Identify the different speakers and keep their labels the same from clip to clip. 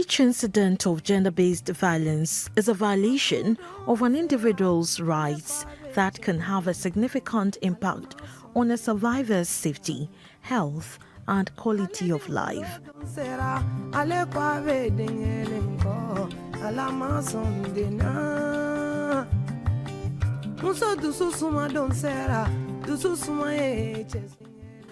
Speaker 1: Each incident of gender-based violence is a violation of an individual's rights that can have a significant impact on a survivor's safety, health, and quality of life.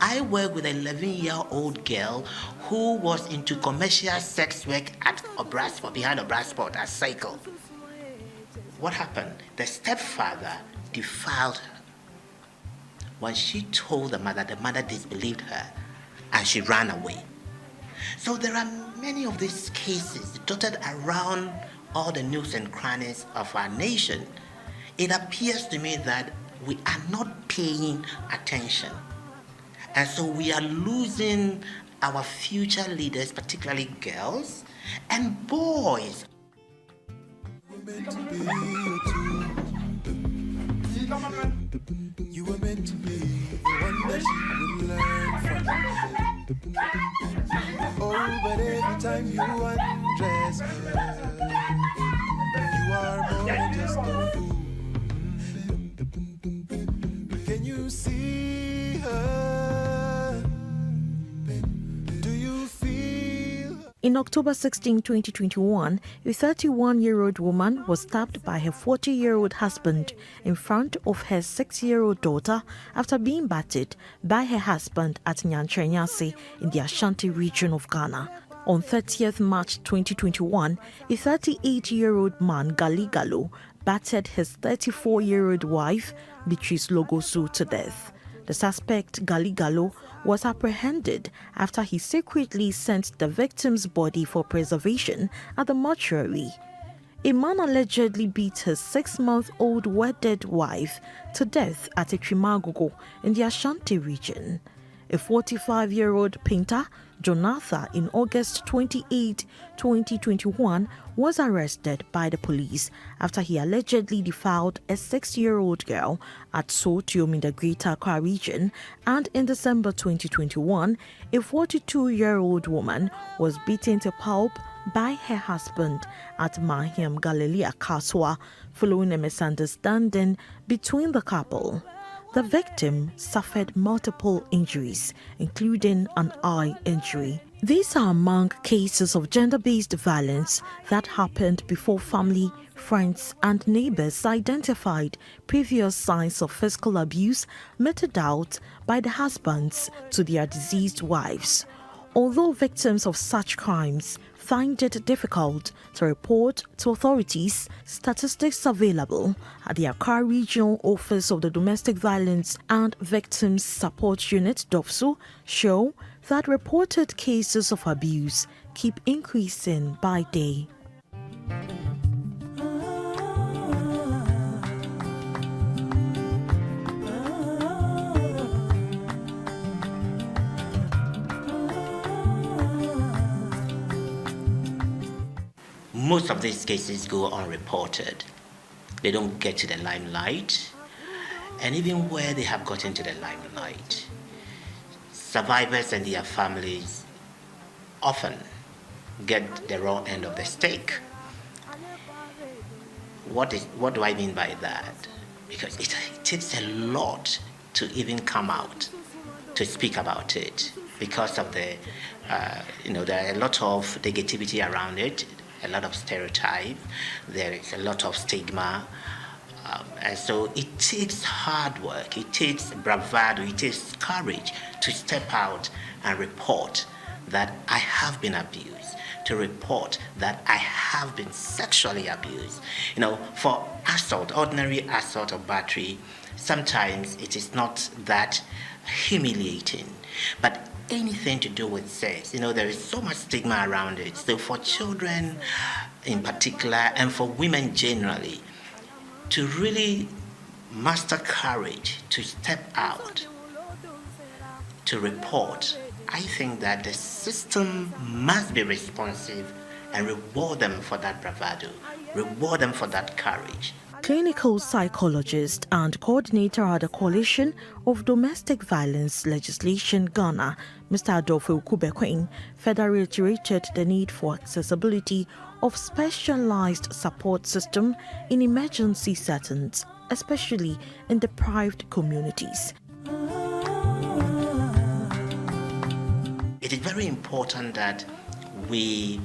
Speaker 2: I work with an 11-year-old girl who was into commercial sex work at Obrasport, behind Obrasport at Cycle. What happened? The stepfather defiled her. When she told the mother disbelieved her and she ran away. So there are many of these cases dotted around all the nooks and crannies of our nation. It appears to me that we are not paying attention. And so we are losing our future leaders, particularly girls and boys.
Speaker 3: You were meant to be the one that she would learn from. Oh, but every time you undress her, you are more than just a fool. Can you see her? Do you feel her?
Speaker 1: In October 16, 2021, a 31-year-old woman was stabbed by her 40-year-old husband in front of her 6-year-old daughter after being battered by her husband at Nyanchrenyase in the Ashanti region of Ghana. On 30th March 2021, a 38-year-old man, Gali Gallo, battered his 34-year-old wife, Beatrice Logosu, to death. The suspect, Gali Gallo, was apprehended after he secretly sent the victim's body for preservation at the mortuary. A man allegedly beat his 6-month-old wedded wife to death at Etrimagogo in the Ashanti region. A 45-year-old painter, Jonathan, in August 28, 2021, was arrested by the police after he allegedly defiled a 6-year-old girl at Sotium in the Greater Accra region, and in December 2021, a 42-year-old woman was beaten to pulp by her husband at Mahiam Galilea Kaswa following a misunderstanding between the couple. The victim suffered multiple injuries, including an eye injury. These are among cases of gender-based violence that happened before family, friends, and neighbors identified previous signs of physical abuse meted out by the husbands to their deceased wives. Although victims of such crimes find it difficult to report to authorities, statistics available at the Accra Regional Office of the Domestic Violence and Victims Support Unit (DOVVVSU) show that reported cases of abuse keep increasing by day.
Speaker 2: Most of these cases go unreported. They don't get to the limelight. And even where they have gotten to the limelight, survivors and their families often get the wrong end of the stick. What do I mean by that? Because it takes a lot to even come out to speak about it because of the, there are a lot of negativity around it, a lot of stereotype, there is a lot of stigma, and so it takes hard work, it takes bravado, it takes courage to step out and report that I have been abused, to report that I have been sexually abused. For assault, ordinary assault or battery, sometimes it is not that humiliating, but anything to do with sex, there is so much stigma around it. So for children in particular, and for women generally, to really muster courage to step out, to report, I think that the system must be responsive and reward them for that bravado, reward them for that courage.
Speaker 1: Clinical psychologist and coordinator at the Coalition of Domestic Violence Legislation Ghana, Mr. Adolfo Kubekwin, further reiterated the need for accessibility of specialized support system in emergency settings, especially in deprived communities.
Speaker 2: It is very important that we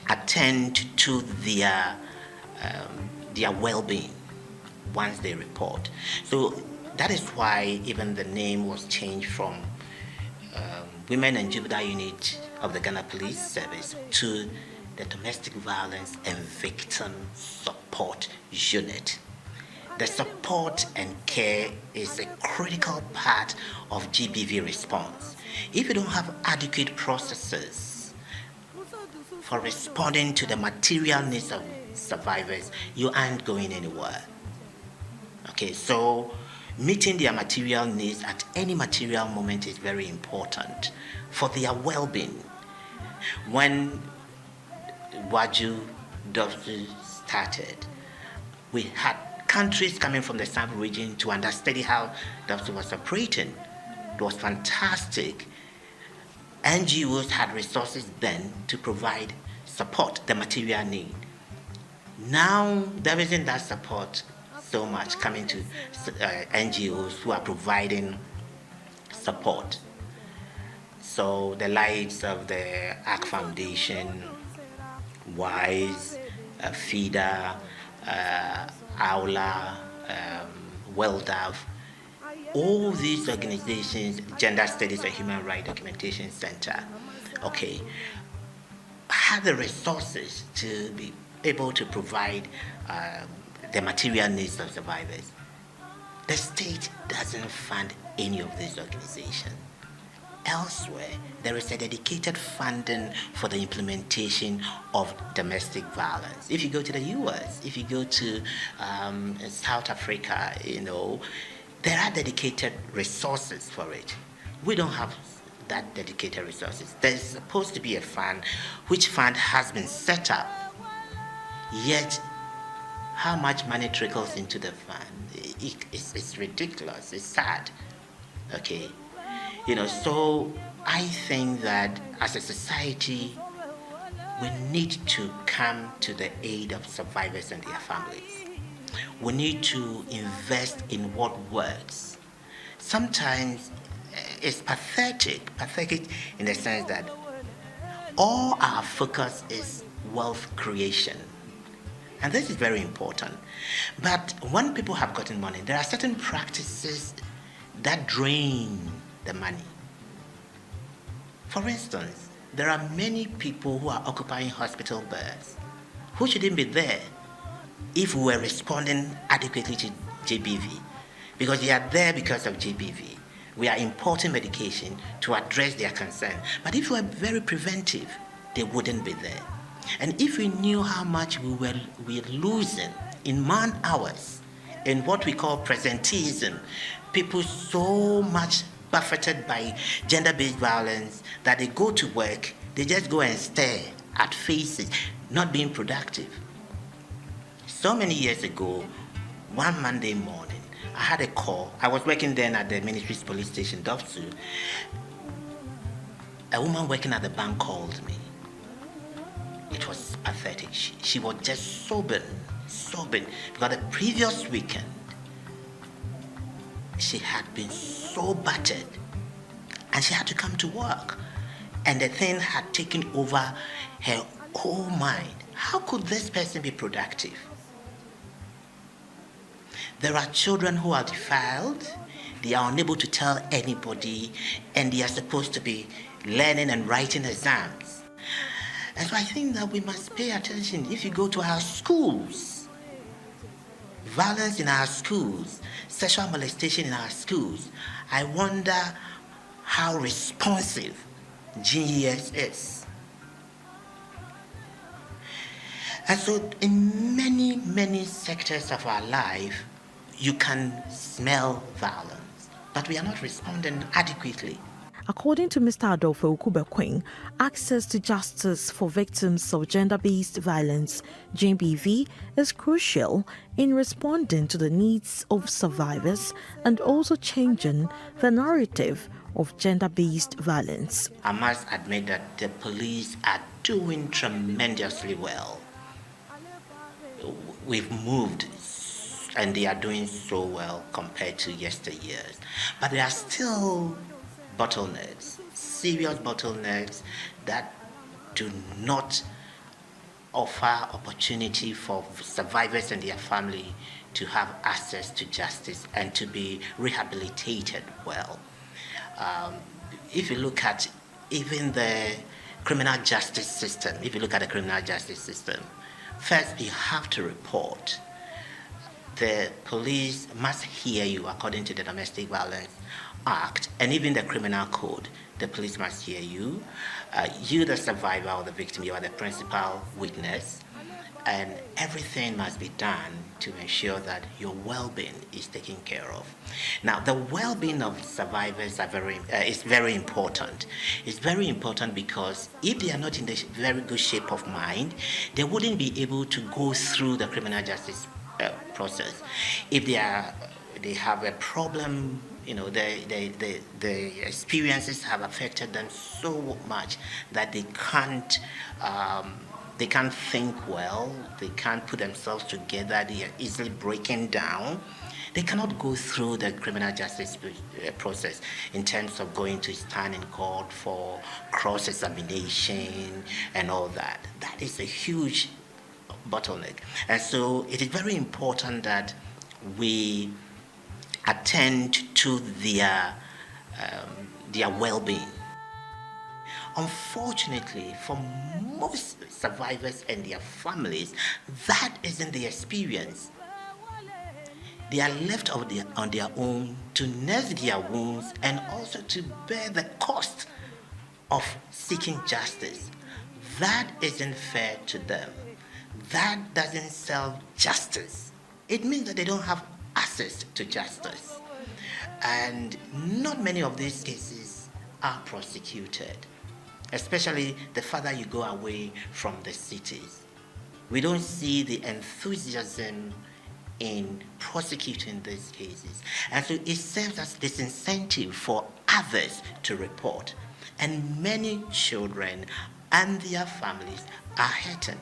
Speaker 2: attend to their well-being once they report. So that is why even the name was changed from Women and Juvenile Unit of the Ghana Police Service to the Domestic Violence and Victim Support Unit. The support and care is a critical part of GBV response. If you don't have adequate processes for responding to the material needs of survivors, you aren't going anywhere. Okay, so meeting their material needs at any material moment is very important for their well-being. When DOVVSU started, we had countries coming from the sub-region to understudy how DOVVSU was operating. It was fantastic. NGOs had resources then to provide support, the material need. Now, there isn't that support so much coming to NGOs who are providing support. So the likes of the ACT Foundation, WISE, FIDA, AULA, WellDAV, all these organizations, Gender Studies and Human Rights Documentation Center, okay, have the resources to be able to provide the material needs of survivors. The state doesn't fund any of these organizations. Elsewhere, there is a dedicated funding for the implementation of domestic violence. If you go to the US, if you go to South Africa, there are dedicated resources for it. We don't have that dedicated resources. There's supposed to be a fund, which fund has been set up, yet how much money trickles into the fund? It's ridiculous, it's sad, okay? So I think that as a society, we need to come to the aid of survivors and their families. We need to invest in what works. Sometimes it's pathetic in the sense that all our focus is wealth creation. And this is very important. But when people have gotten money, there are certain practices that drain the money. For instance, there are many people who are occupying hospital beds who shouldn't be there if we were responding adequately to GBV, because they are there because of GBV. We are importing medication to address their concern. But if we were very preventive, they wouldn't be there. And if we knew how much we're losing in man hours in what we call presenteeism, people so much buffeted by gender-based violence that they go to work, they just go and stare at faces, not being productive. So many years ago, one Monday morning, I had a call. I was working then at the ministry's police station, DOVVSU. A woman working at the bank called me. It was pathetic. She was just sobbing, because the previous weekend, she had been so battered and she had to come to work. And the thing had taken over her whole mind. How could this person be productive? There are children who are defiled, they are unable to tell anybody, and they are supposed to be learning and writing exams. And so I think that we must pay attention. If you go to our schools, violence in our schools, sexual molestation in our schools, I wonder how responsive GES is. And so in many, many sectors of our life, you can smell violence, but we are not responding adequately.
Speaker 1: According to Mr. Adolfo Okubekwing, access to justice for victims of gender-based violence, GBV, is crucial in responding to the needs of survivors and also changing the narrative of gender-based violence.
Speaker 2: I must admit that the police are doing tremendously well. We've moved and they are doing so well compared to yesteryears. But there are still bottlenecks, serious bottlenecks that do not offer opportunity for survivors and their family to have access to justice and to be rehabilitated well. If you look at even the criminal justice system, first you have to report. The police must hear you according to the Domestic Violence Act and even the Criminal Code. The police must hear you. You, the survivor or the victim, you are the principal witness, and everything must be done to ensure that your well-being is taken care of. Now, the well-being of survivors is very important. It's very important because if they are not in the very good shape of mind, they wouldn't be able to go through the criminal justice process. If they have a problem, the experiences have affected them so much that they can't think well, they can't put themselves together, they are easily breaking down. They cannot go through the criminal justice process in terms of going to stand in court for cross-examination and all that. That is a huge bottleneck. And so it is very important that we attend to their well-being. Unfortunately, for most survivors and their families, that isn't the experience. They are left on their own to nurse their wounds and also to bear the cost of seeking justice. That isn't fair to them. That doesn't serve justice. It means that they don't have access to justice. And not many of these cases are prosecuted, especially the farther you go away from the cities. We don't see the enthusiasm in prosecuting these cases. And so it serves as disincentive for others to report. And many children and their families are hurting.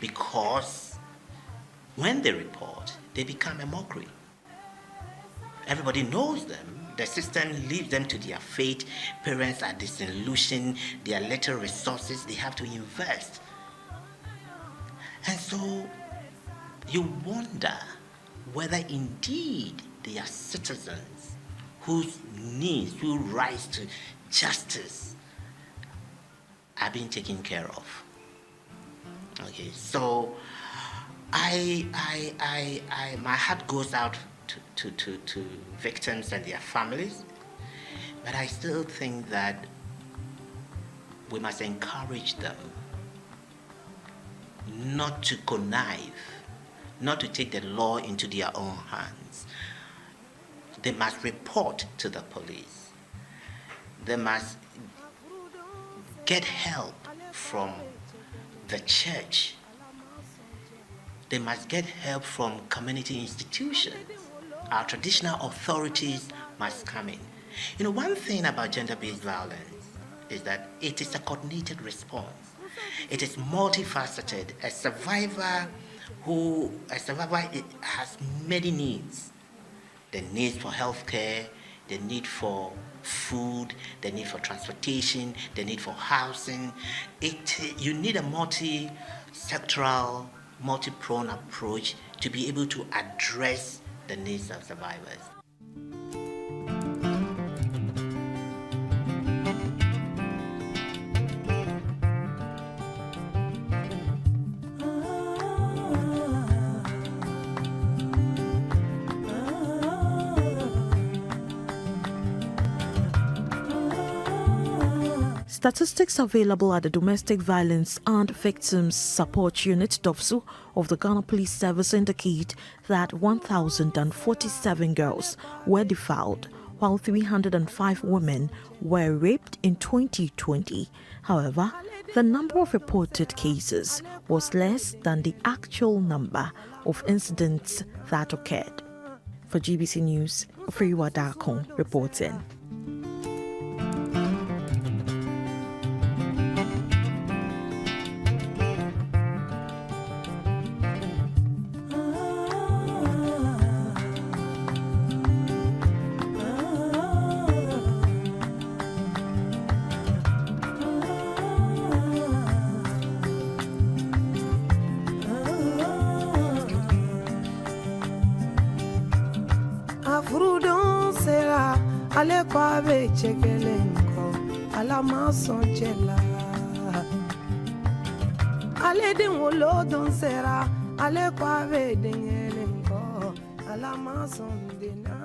Speaker 2: Because when they report, they become a mockery. Everybody knows them. The system leaves them to their fate. Parents are disillusioned. There are little resources they have to invest. And so you wonder whether indeed they are citizens whose needs, who rise to justice, are being taken care of. Okay, so my heart goes out to victims and their families, but I still think that we must encourage them not to connive, not to take the law into their own hands. They must report to the police. They must get help from the church. They must get help from community institutions. Our traditional authorities must come in. One thing about gender-based violence is that it is a coordinated response. It is multifaceted. A survivor has many needs. The need for healthcare, the need for food, the need for transportation, the need for housing. You need a multi-sectoral, multi-pronged approach to be able to address the needs of survivors.
Speaker 1: Statistics available at the Domestic Violence and Victims Support Unit (DOVVVSU) of the Ghana Police Service indicate that 1,047 girls were defiled, while 305 women were raped in 2020. However, the number of reported cases was less than the actual number of incidents that occurred. For GBC News, Oforiwa Darko reporting.
Speaker 4: Afrudon sera ale kwa be chekelenko ala masonchela ale din wolodon sera ale kwa be denyelenko ala masondena